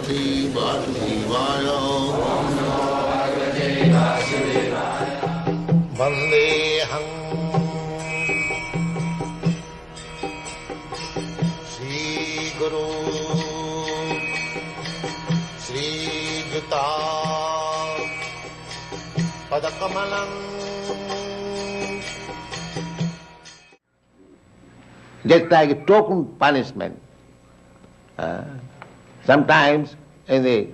Bhagavate Vasudevaya. Vandeham Sri Guru Sri Juta Padakamalam. Just like a token punishment. Sometimes in the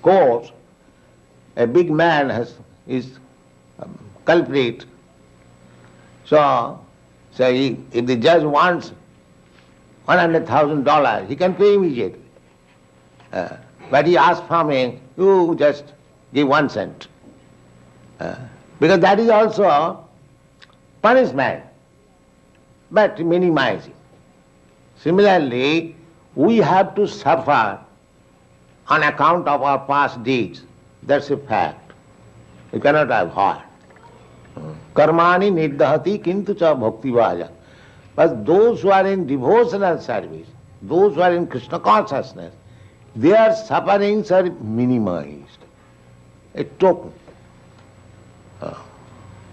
court, a big man is culprit. So if the judge wants $100,000, he can pay immediately. But he asks from him, you just give 1 cent. Because that is also punishment, but minimizing. Similarly, we have to suffer on account of our past deeds. That's a fact. You cannot avoid. Karmani nirdahati kintu cha bhakti vaja. But those who are in devotional service, those who are in Krishna consciousness, their sufferings are minimized. A token.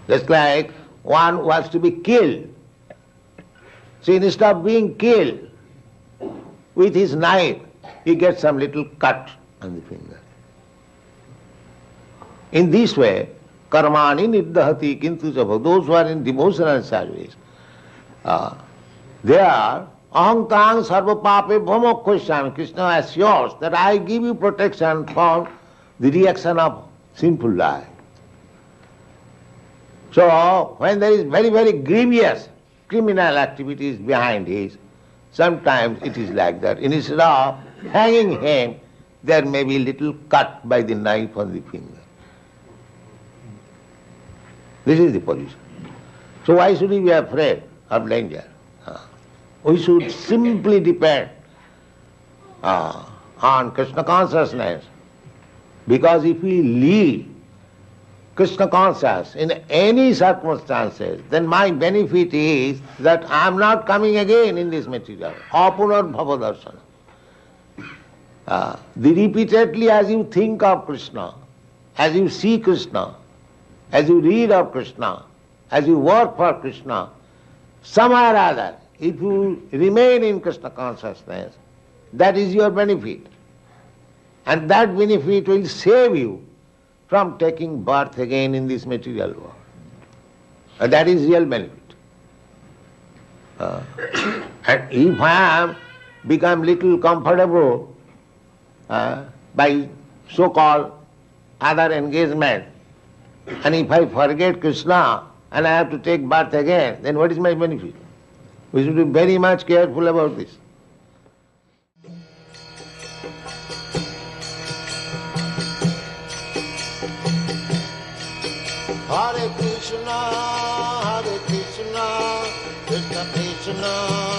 Just like one who has to be killed. So instead of being killed with his knife, he gets some little cut on the finger. In this way, karmani nirdahati kintu sabha, those who are in devotional service, they are aham tang sarva pape bhamokhoshami. Krishna assures that I give you protection from the reaction of sinful life. So, when there is very, very grievous criminal activities behind it, sometimes it is like that. Instead of hanging him, there may be a little cut by the knife on the finger. This is the position. So why should we be afraid of danger? We should simply depend on Krishna consciousness, because if we lead Krishna conscious in any circumstances, then my benefit is that I am not coming again in this material. Apunar bhava darsana. Repeatedly as you think of Krishna, as you see Krishna, as you read of Krishna, as you work for Krishna, somehow or other, if you remain in Krishna consciousness, that is your benefit. And that benefit will save you from taking birth again in this material world. That is real benefit. And if I am become little comfortable by so-called other engagement, and if I forget Krishna and I have to take birth again, then what is my benefit? We should be very much careful about this. Hare Krishna, Krishna Krishna,